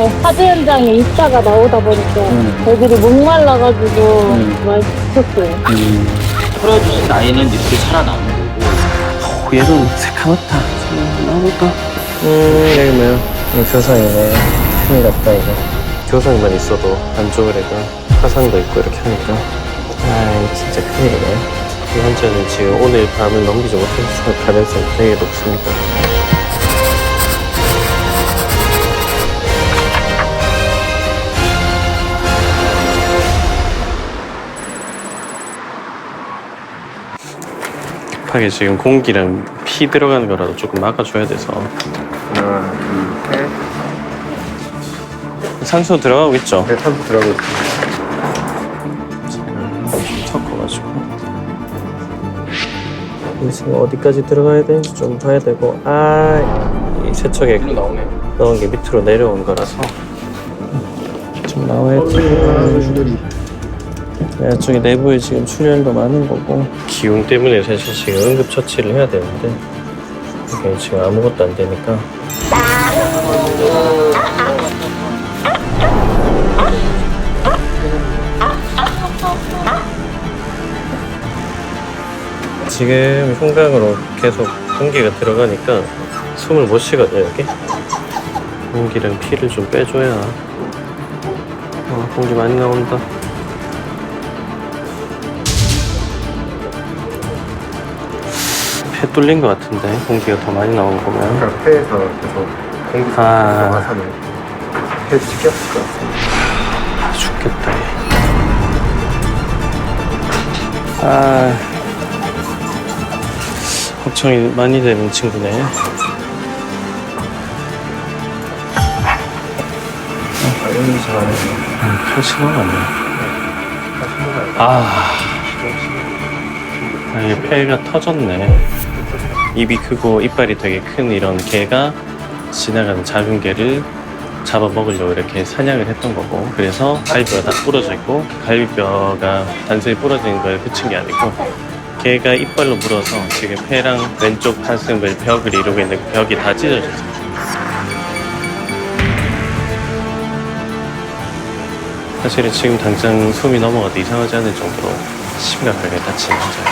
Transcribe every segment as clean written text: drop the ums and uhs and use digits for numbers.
뭐 화재 현장에 있다가 나오다 보니까 애들이 목말라가지고 많이 죽었어요. 풀어주신 아이는 이렇게 살아나는 거고. 얘도 새카맣다. 나오다. 여기 뭐야? 교상이네. 큰일 났다, 이거. 교상만 있어도 안 좋을 애가 화상도 있고 이렇게 하니까. 아이, 진짜 큰일이네. 이 환자는 지금 오늘 밤을 넘기지 못할 가능성이 되게 높습니다. 급하게 지금 공기랑 피 들어가는 거라도 조금 막아줘야 돼서. 하나, 둘, 셋. 산소 들어가고 있죠? 네, 산소 들어가고 있습니다. 좀 섞어가지고. 지금 어디까지 들어가야 되는지 좀 봐야 되고, 이 세척에 넣은 게 밑으로 내려온 거라서 좀 나와야지. 이쪽에 내부에 지금 출혈도 많은 거고, 기운 때문에 사실 지금 응급처치를 해야 되는데 이게 지금 아무것도 안 되니까. 지금 흉곽으로 계속 공기가 들어가니까 숨을 못 쉬거든요. 여기 공기랑 피를 좀 빼줘야. 공기 많이 나온다. 폐 뚫린 것 같은데 공기가 더 많이 나온 거면. 그러니까 폐에서 계속 공기 와서는 폐 튀겼을 것 같습니다. 죽겠다. 얘. 걱정이 많이 되는 친구네. 여기 잘하네요. 폐 심하네. 이게 폐가 터졌네. 입이 크고 이빨이 되게 큰 이런 개가 지나가는 작은 개를 잡아먹으려고 이렇게 사냥을 했던 거고, 그래서 갈비뼈가 다 부러져 있고, 갈비뼈가 단순히 부러진 거에 그친 게 아니고 개가 이빨로 물어서 지금 폐랑 왼쪽 가슴을 벽을 이루고 있는 그 벽이 다 찢어졌어요. 사실은 지금 당장 숨이 넘어가도 이상하지 않을 정도로 심각하게 다친 환자예요.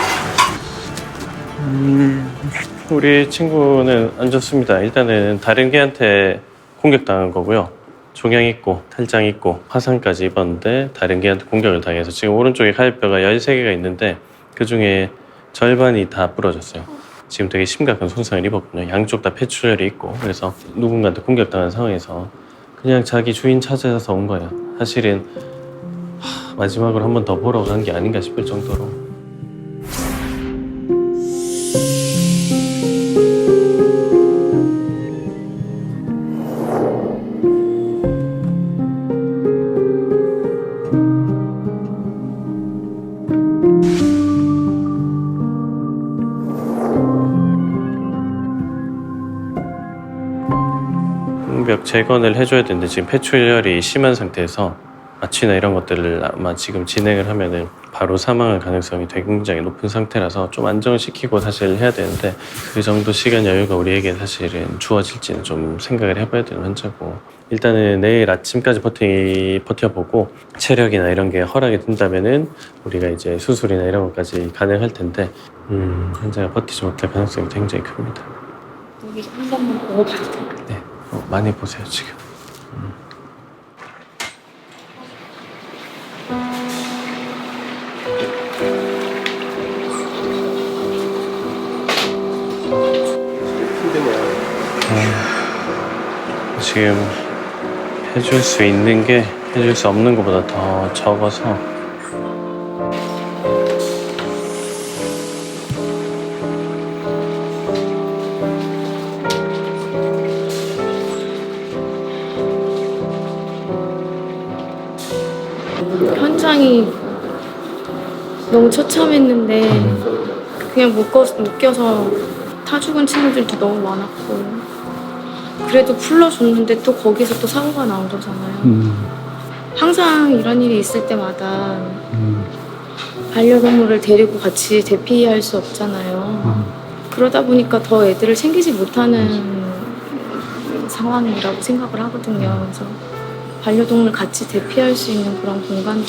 우리 친구는 안 좋습니다. 일단은 다른 개한테 공격당한 거고요. 종양 있고 탈장 있고 화상까지 입었는데 다른 개한테 공격을 당해서 지금 오른쪽에 갈비뼈가 13개가 있는데 그 중에 절반이 다 부러졌어요. 지금 되게 심각한 손상을 입었거든요. 양쪽 다 폐출혈이 있고. 그래서 누군가한테 공격당한 상황에서 그냥 자기 주인 찾아서 온 거예요. 사실은 마지막으로 한 번 더 보러 간 게 아닌가 싶을 정도로. 벽 재건을 해줘야 되는데 지금 폐출혈이 심한 상태에서 마취나 이런 것들을 아마 지금 진행을 하면은 바로 사망할 가능성이 되게 굉장히 높은 상태라서 좀 안정시키고 사실 해야 되는데 그 정도 시간 여유가 우리에게 사실은 주어질지는 좀 생각을 해봐야 되는 환자고, 일단은 내일 아침까지 버텨보고 체력이나 이런 게 허락이 된다면은 우리가 이제 수술이나 이런 것까지 가능할 텐데 환자가 버티지 못할 가능성이 굉장히 큽니다. 여기 한 번만 보고 봐도 될까요? 네, 많이 보세요 지금. 지금 해줄 수 있는 게 해줄 수 없는 것보다 더 적어서. 현장이 너무 처참했는데 그냥 묶여서 타 죽은 친구들도 너무 많았고, 그래도 풀러줬는데 또 거기서 또 사고가 나온 거잖아요. 항상 이런 일이 있을 때마다 반려동물을 데리고 같이 대피할 수 없잖아요. 그러다 보니까 더 애들을 챙기지 못하는 상황이라고 생각을 하거든요. 그래서 반려동물 같이 대피할 수 있는 그런 공간들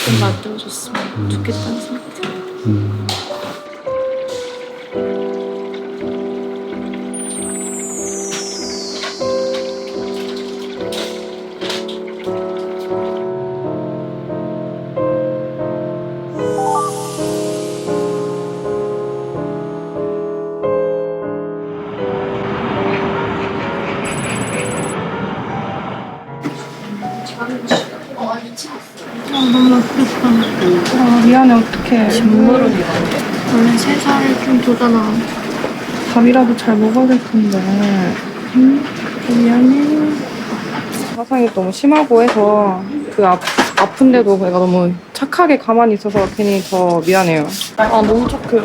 좀 만들어줬으면 좋겠다는 생각이 들어요. 너무 아프겠다. 미안해, 어떡해. 진모를 미안해. 원래 3살 좀 되잖아. 밥이라도 잘 먹어야 될 텐데. 미안해. 화상이 너무 심하고 해서 그 아픈데도 내가 너무 착하게 가만히 있어서 괜히 더 미안해요. 아, 너무 착해.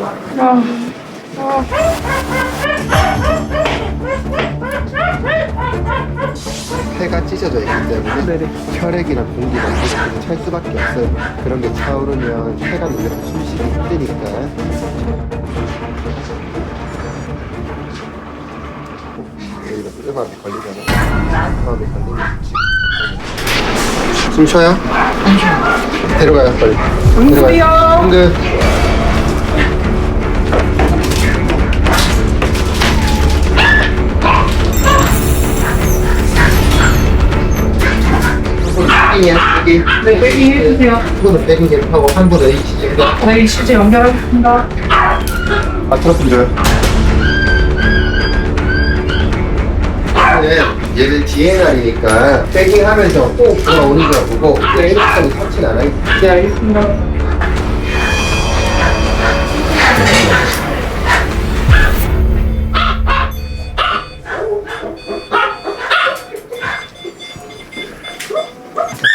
폐가 찢어져 있기 때문에 혈액이나 공기가 계속 찰 수밖에 없어요. 그런 게 차오르면 폐가 눌려서 숨쉬기 힘드니까. 여기가 음압이 걸리잖아. 음압이 걸리면 숨 쉬어요? 안 쉬어요. 데려가요, 빨리. 데려가요. 힘들. 여기. 네, 빼기 해주세요. 한 분은 빼긴 계속하고 한 분은 HG. 네, 실제 연결하겠습니다. 아, 트러플 줘요. 얘를 DNR이니까 빼깅 하면서 꼭 돌아오는 줄 보고 일반적으로 터치는 안 하겠다. 네, 알겠습니다.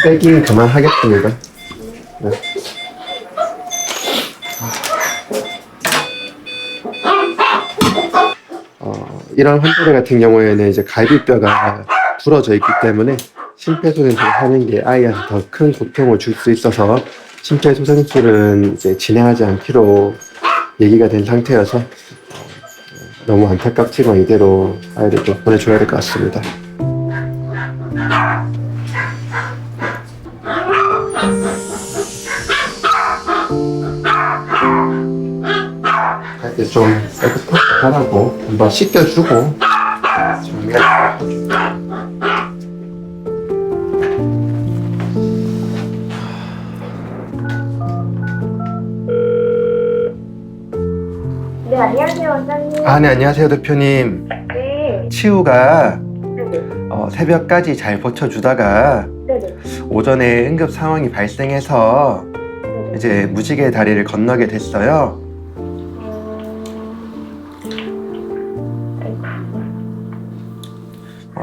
빼깅 그만하겠습니다. 네. 이런 환자들 같은 경우에는 이제 갈비뼈가 부러져 있기 때문에 심폐소생술을 하는 게 아이한테 더 큰 고통을 줄 수 있어서 심폐소생술은 이제 진행하지 않기로 얘기가 된 상태여서 너무 안타깝지만 이대로 아이를 좀 보내줘야 될 것 같습니다. 할 때 좀 깨끗하고 한번 씻겨주고 네, 안녕하세요, 원장님. 네, 안녕하세요, 대표님. 네, 치우가 네네. 새벽까지 잘 버텨주다가 네네. 오전에 응급 상황이 발생해서 네네. 이제 무지개 다리를 건너게 됐어요.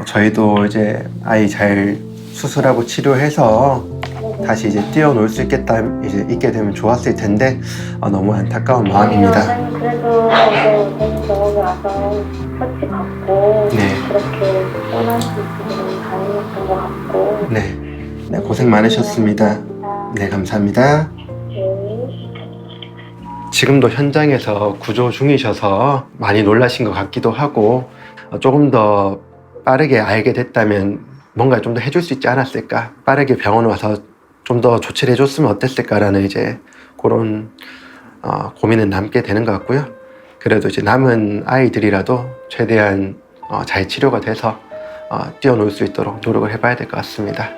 저희도 이제 아이 잘 수술하고 치료해서 다시 이제 뛰어놀 수 있게 되면 좋았을 텐데 너무 안타까운 마음입니다. 원장님, 그래도 이제 병원에 와서 처치 받고 네. 그렇게 떠날 수 있으면 다행이었던 것 같고. 네, 고생 많으셨습니다. 네, 감사합니다. 네. 지금도 현장에서 구조 중이셔서 많이 놀라신 것 같기도 하고 조금 더 빠르게 알게 됐다면 뭔가 좀 더 해줄 수 있지 않았을까, 빠르게 병원 와서 좀 더 조치를 해줬으면 어땠을까라는 이제 그런 고민은 남게 되는 것 같고요. 그래도 이제 남은 아이들이라도 최대한 잘 치료가 돼서 뛰어놀 수 있도록 노력을 해봐야 될 것 같습니다.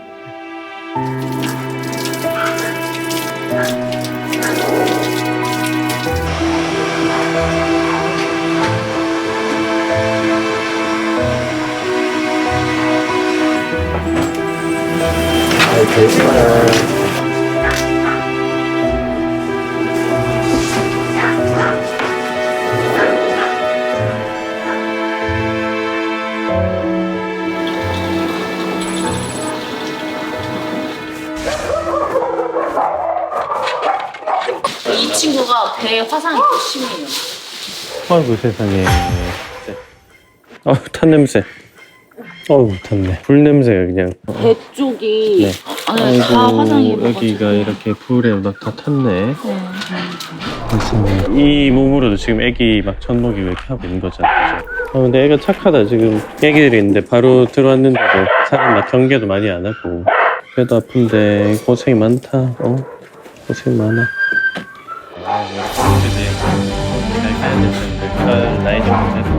이 친구가 배에 화상이 더 심해요. 아이고 세상에. 탄 냄새. 탔네. 불 냄새가 그냥. 배 쪽이 네. 아니, 다 화상이 입어가지고. 여기가 이렇게 불에 막 다 탔네. 이 몸으로도 지금 애기 막 젖먹이 왜 이렇게 하고 있는 거잖아요. 그죠? 근데 애가 착하다. 지금 애기들이 있는데 바로 들어왔는데도 사람 막 경계도 많이 안 하고. 배도 아픈데 고생이 많다. 고생 많아. 잘 가야 될 텐데 나이 좀 돼서.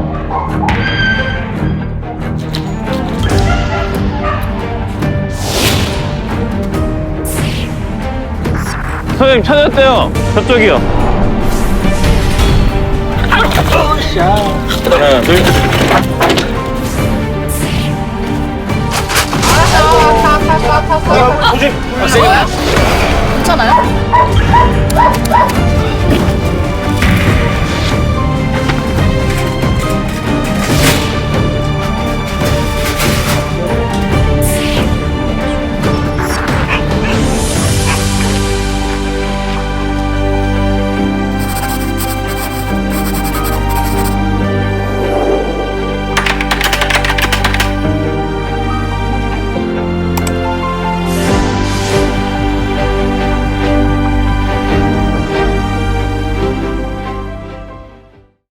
선생님 찾았대요. 저쪽이요. 하나, 둘. 조심.